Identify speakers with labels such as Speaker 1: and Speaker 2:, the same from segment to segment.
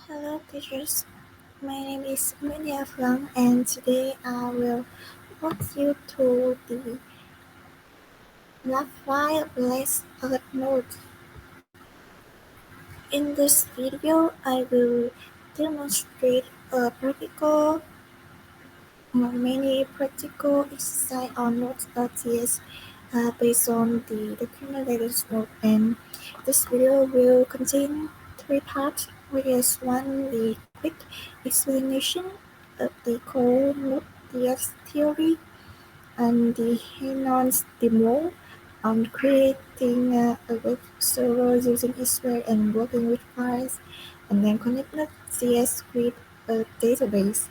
Speaker 1: Hello teachers, my name is Nguyễn Thị Hà Phương and today I will walk you through the Lab2 Let's Note. In this video, I will demonstrate many practical exercise on Notes.ts based on the documented note, and this video will contain three parts, which is one, the quick explanation of the core Node.js theory, and the hands-on demo on creating a web server using SQL and working with files, and then connect Node.js with a database.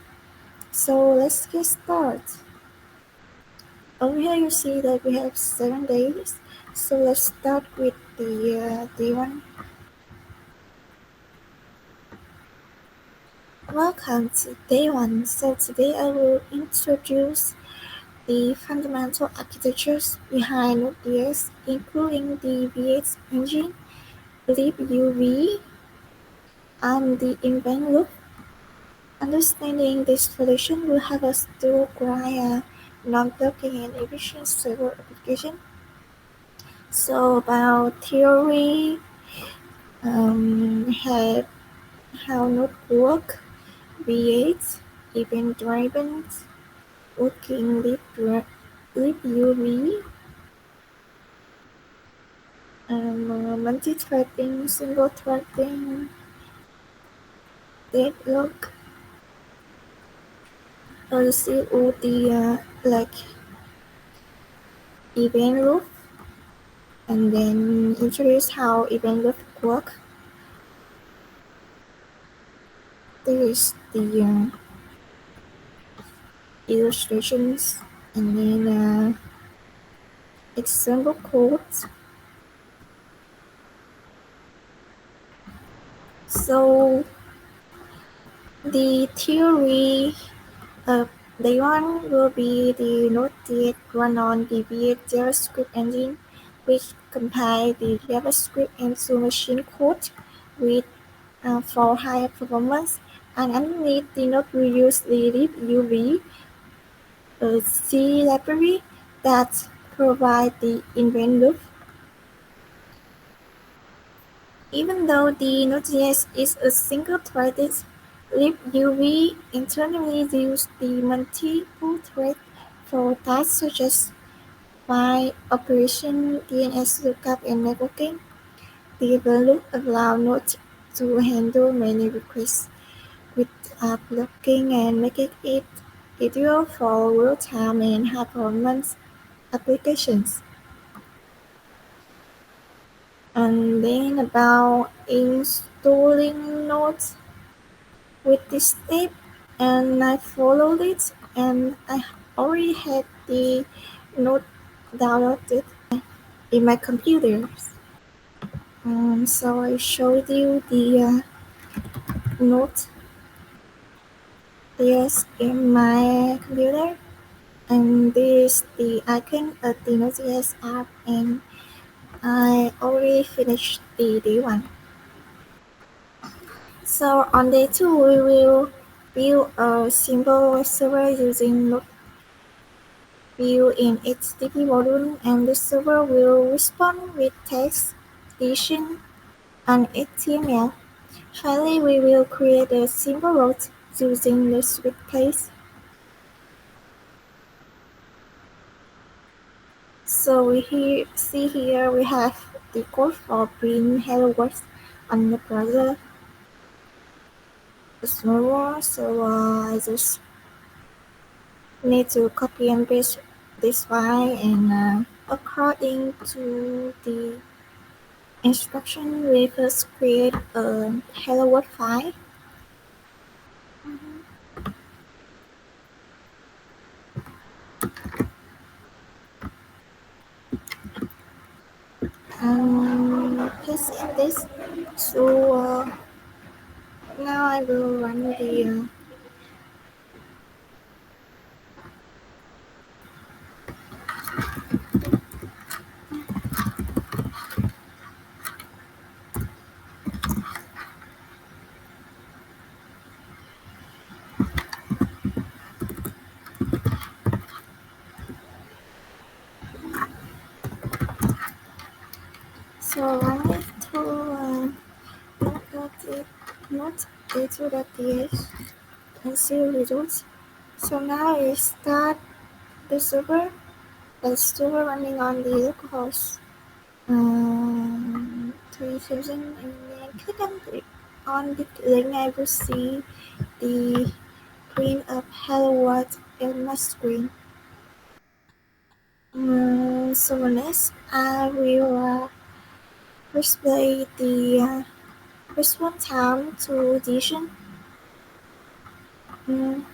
Speaker 1: So let's get started. Over here you see that we have 7 days. So let's start with the day one. Welcome to day one. So today I will introduce the fundamental architectures behind Node.js, including the V8 engine, libuv, and the event loop. Understanding this solution will help us to create a non-blocking and efficient server application. So about theory, have how Node work, V8, event-driven, working libuv, multi-threading, single-threading, deadlock, you see all the like event loop, and then introduce how event loop work. This is the illustrations, and then example codes. So the theory of day one will be the Node.js run on the V8 JavaScript engine, which compile the JavaScript into machine code with for higher performance. And underneath the Node we use the libuv, a C library that provide the event loop. Even though the Node.js is a single-threaded, libuv internally uses the multiple thread for tasks such as file operation, DNS lookup, and networking. The event loop allows Node to handle many requests without blocking and making it ideal for real-time and high-performance applications. And then about installing Node with this step, and I followed it, and I already had the Node downloaded in my computer. So I showed you the Node in my computer, and this is the icon of the Node.js app, and I already finished the day one. So on day two, we will build a simple web server using Node view in HTTP module, and the server will respond with text, JSON, and HTML. Finally, we will create a simple route using the switch case. So we see here we have the code for print hello world on the browser. A small one, so I just need to copy and paste this file, and according to the instruction, we first create a hello world file. Paste in this. So now I will run the it not a2.ts and see results. So now I start the server. The server running on the localhost 3000, and then click on the link. I will see the print of hello world in my screen. So next I will display the response time to addition. Mm,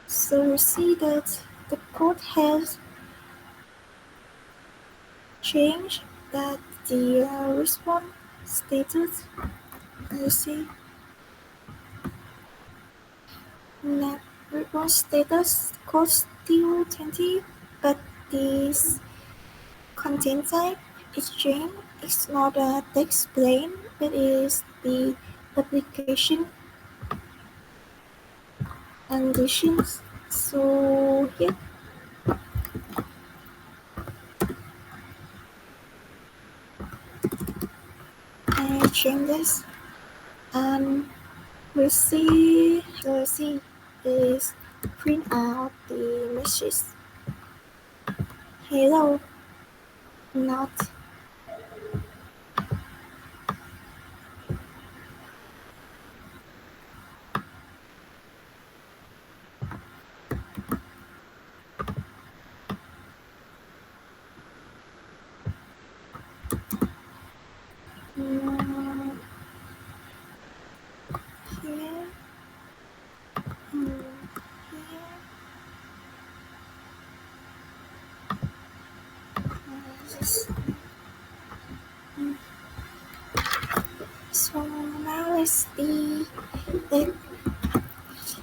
Speaker 1: so you see that the code has changed, that the response status, you see, that response status code still 20, but this content type is changed. It's not a text plain, but is the application conditions. So here I change this, and we'll see is print out the message hello, not mm, here, here. This. Mm. So now let's see the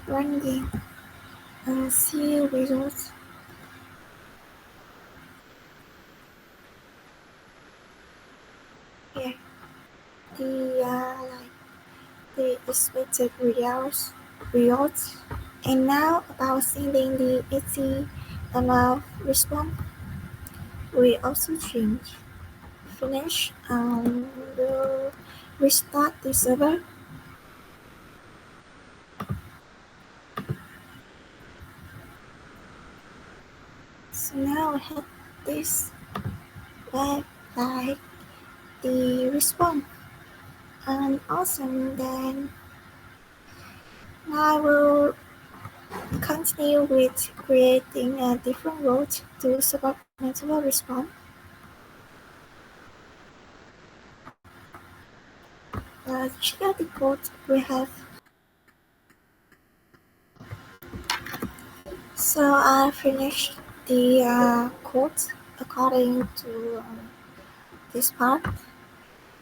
Speaker 1: run game and see results. Here, the the expected results. And now about sending the HTML response, we also change. Finish and we'll restart the server. So now we have this web like the response, and awesome. Then I will continue with creating a different route to support multiple response. Check out the code we have. So I finished the code according to this part,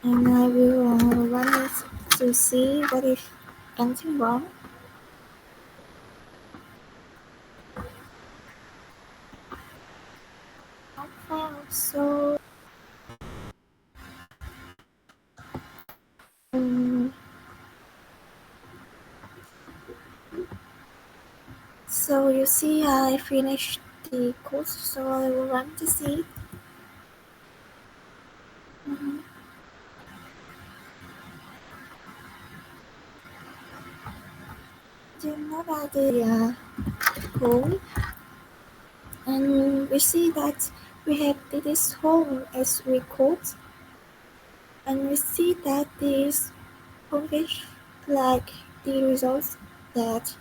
Speaker 1: and I will run it to see what if anything wrong. So um, so you see I finished the code, so I will run to see. Mm-hmm. Then what I did home, and we see that we have this home as record, and we see that this homepage like the results that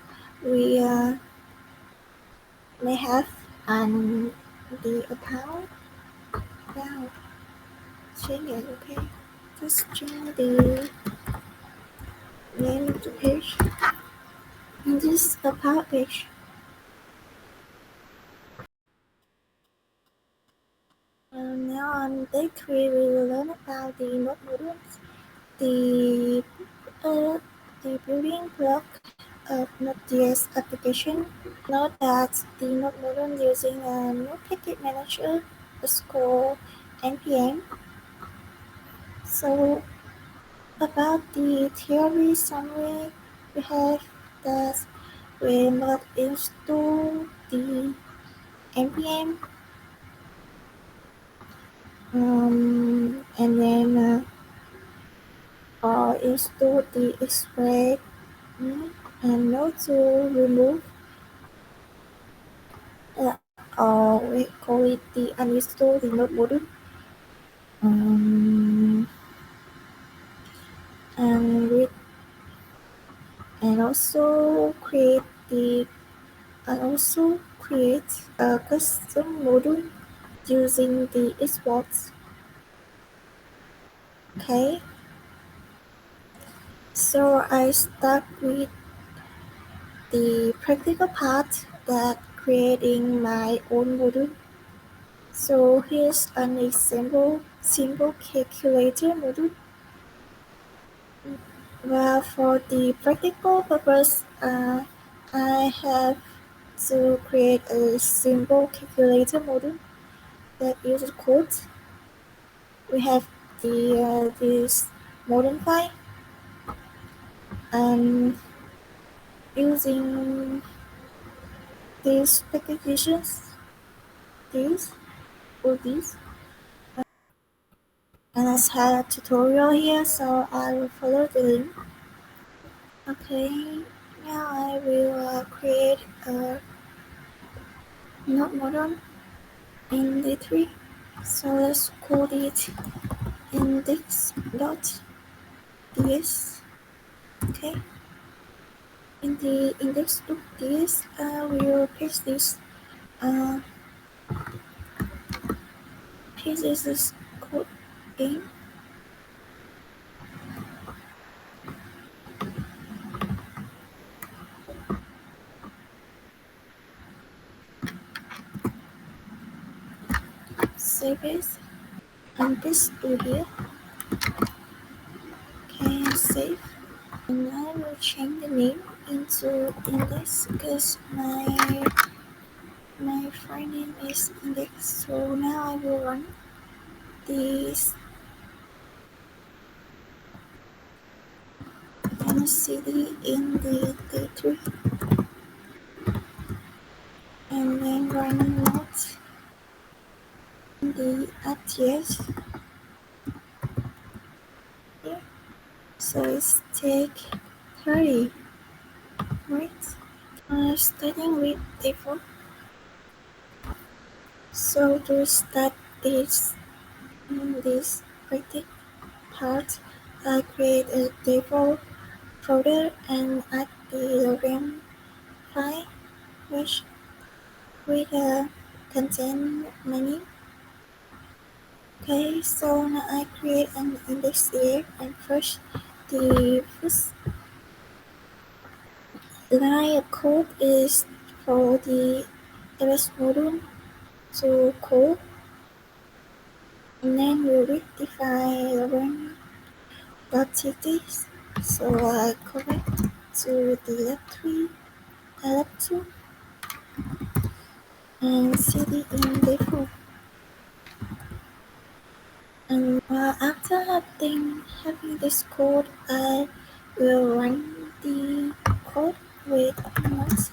Speaker 1: we may have, and the account. Now change it, okay? Just change the name of the page, and this about page. Now on day 3 we will learn about the node modules, the uh, the building block of Node.js application. Note that the node module using a node package manager is called npm. So about the theory summary, we have that we must install the npm, and then or install the extract and not to remove or we call it the uninstall the node module um, and with and also create the and also create a custom module using the exports. Okay, so I start with the practical part that creating my own module. So here's an example simple calculator module. Well, for the practical purpose, I have to create a simple calculator module that uses code. We have this modern file and using these packages, these or these. And I have a tutorial here, so I will follow the link. Okay, now I will create a node model in D3. So let's call it index.ds. Okay, in the index.ds, we will paste uh, this code in. Save it and paste to here. Okay, save. And I will change the name into index because my file name is index. So now I will run this cd in the D3 and then running nodes in the ATS here. So it's take 30, right? Starting with default. So to start this practice part, I create a default folder and add the login file which with a contain menu. Okay, so now I create an index here and first the first line of code is for the ls module to code and then we rectify login.txt. So I connect to the lab3, lab2 and cd in default. And after having this code, I will run the code with commands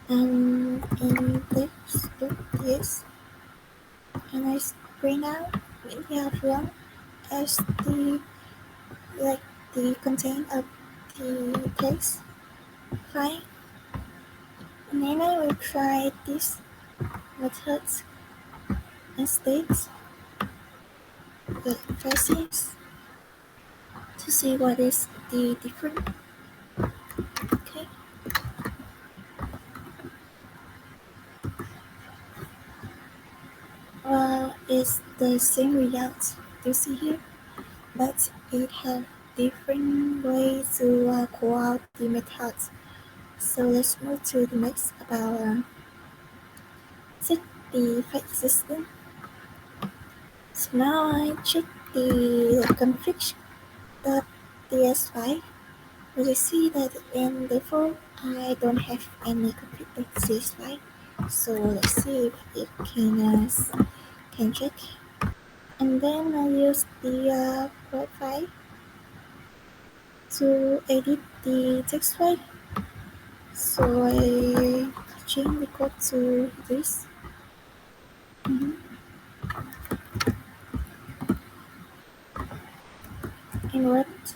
Speaker 1: and index.ts and I print out Nguyễn Thị Hà Phương as the content of the text file. And then I will try these methods and states like phrases to see what is the different. Okay. Well, it's the same result you see here, but it has different ways to call out the methods. So let's move to the next about set the file system. So now I check the config.ts file. As you see that in default, I don't have any config.cs file. So let's see if it can check. And then I use the code file to edit the text file. So I change the code to this. Mhm. environment.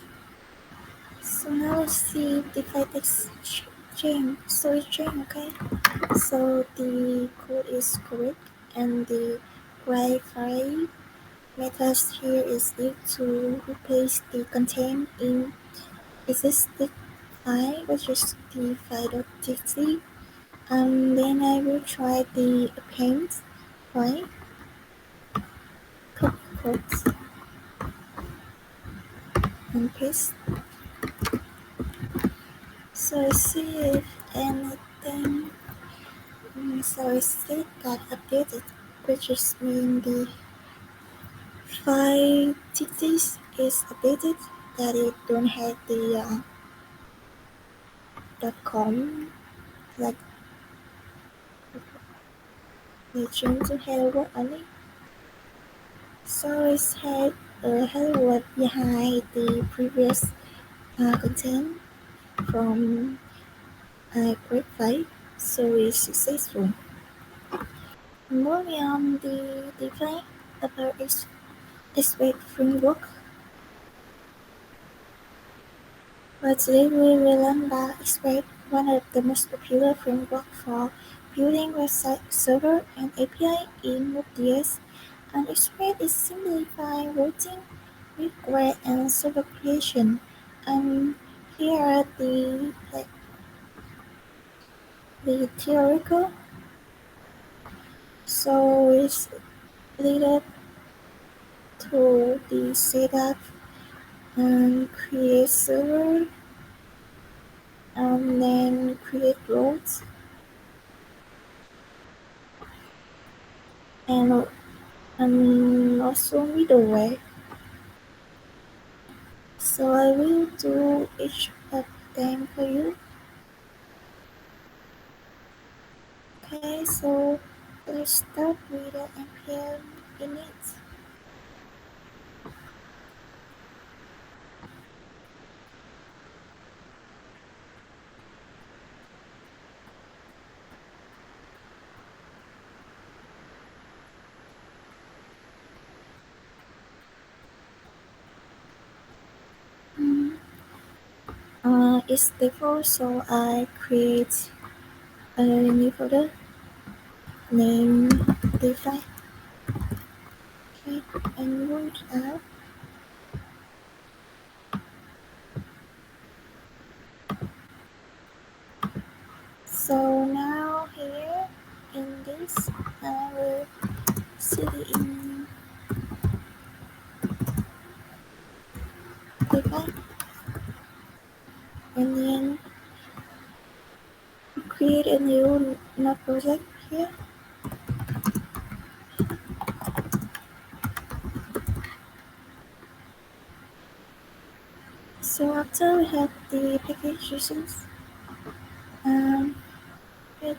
Speaker 1: So now let's see the file text string. So it's string, okay? So the code is correct, and the Wi-Fi method here is used to replace the content in existing file, which is the file.txt. And then I will try the append file. Copy code and paste. So I see if anything. So I see got updated, which is mean the file thesis is updated, that it don't have the .com, like the change to hello world only. So it's had hello world behind the previous content from grade 5, so it's successful. Moving on the design about its X-Ray framework. But today we will learn about X-Ray, one of the most popular frameworks for building website server and API in Node.js. And X-Ray is simplifying routing, request, and server creation. And here are the theoretical. So it's leaded to the setup and create server, and then create roles, and also middleware. So I will do each of them for you. Okay, so let's start with the npm init. Mm, it's default, so I create a new folder named defi. Okay, and root out. So now here in this, I will cd in defi, and then create a new node project here. So after we have the package users, um, we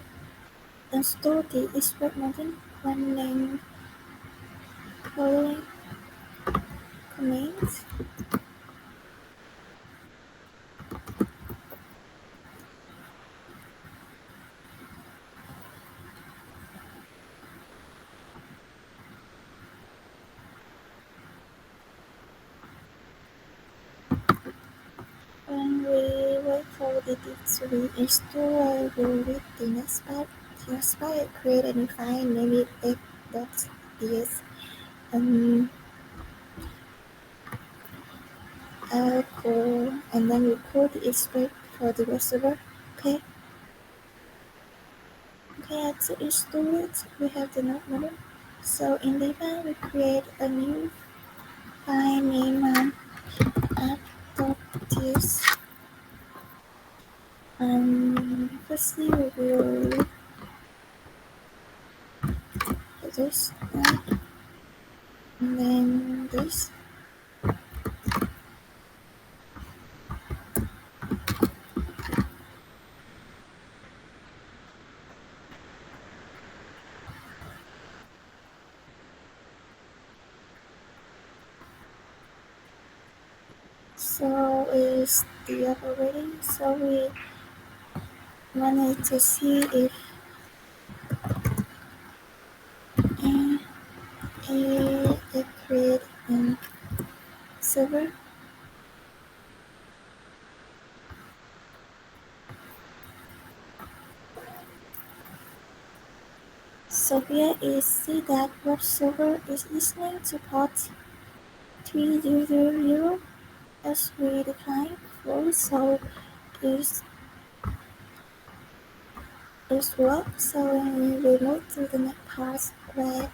Speaker 1: install the export module running following commands. When we wait for the disk to be installed, I will read the next part. The next part, I create a new file, name it app.ts, and I'll call, and then we call the export for the web server. Okay. Okay, to install it, we have the node module. So in the file, we create a new file named app.ts. Firstly, we will do this, and then this. So is the app already? So we wanted to see if it create a server. So here is see that web server is listening to port 3000 as we decline flow, so is work. So we will move to the next part where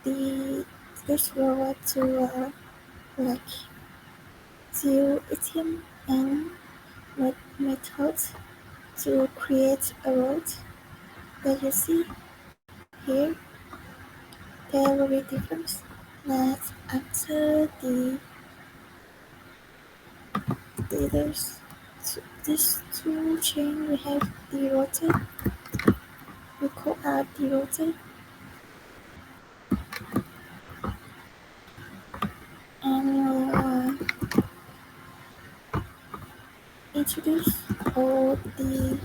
Speaker 1: the this row to like to item and methods to create a road that you see here. They will be different that after there's this two chain we have the rotate, we call out the rotate and introduce all the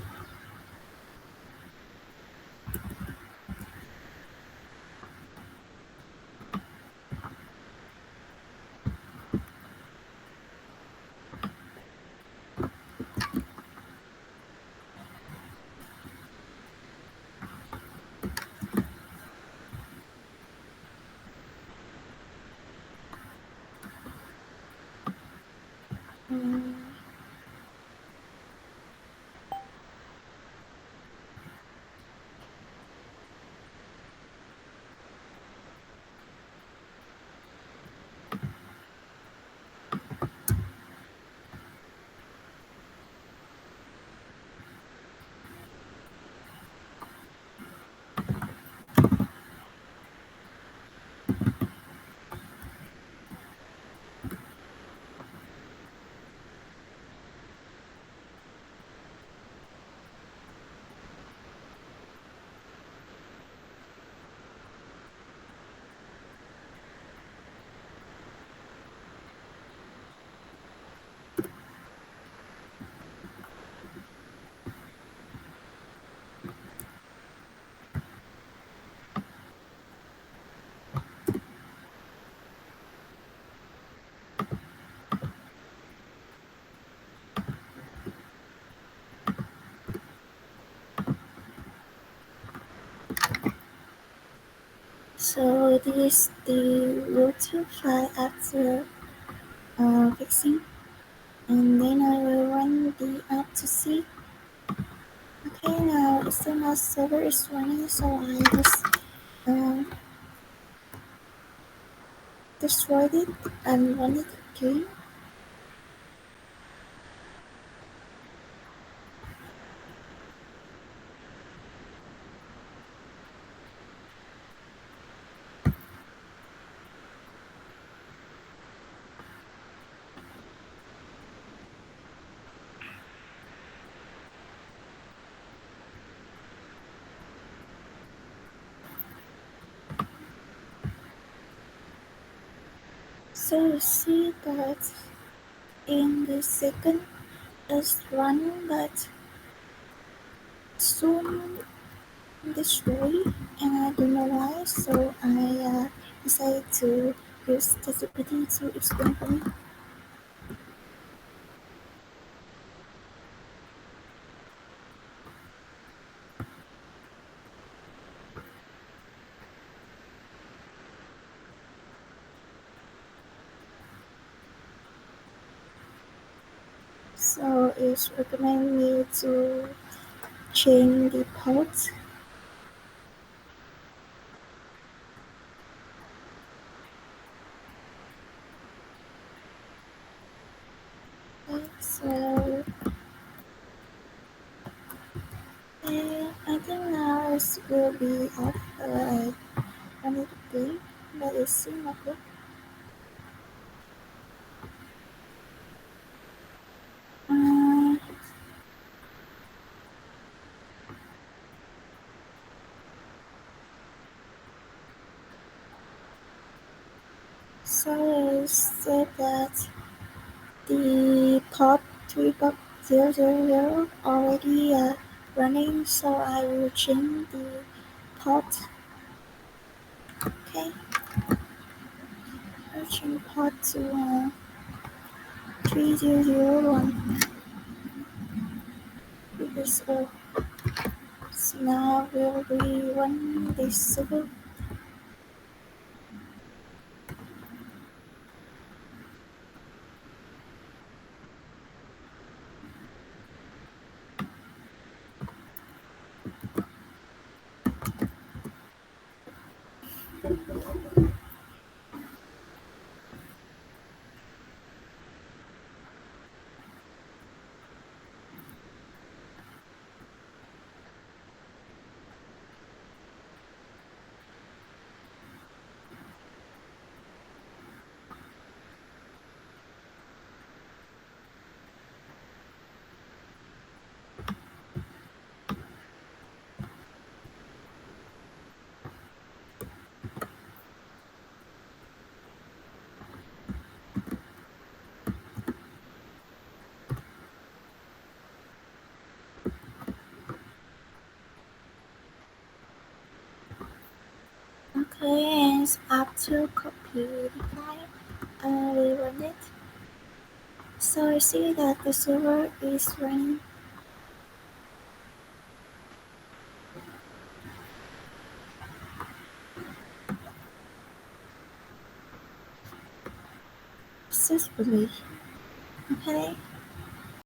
Speaker 1: um, so this is the rotor file after fixing, and then I will run the app to see. Okay, now SMS server is running, so I just uh, destroyed it and run it again. So you see that in the second is run, but soon destroy, and I don't know why. So I decided to use ChatGPT to explain for me. So it's recommend me to change the port. Okay, so I think now it will be off. I need to pay, but it's still not good. Uh, so it said that the port 3.000 already running, so I will change the port. Okay, I'll change port to 3001 because Now will we run this server? Okay, and after copy the file, we run it. So I see that the server is running successfully. Okay.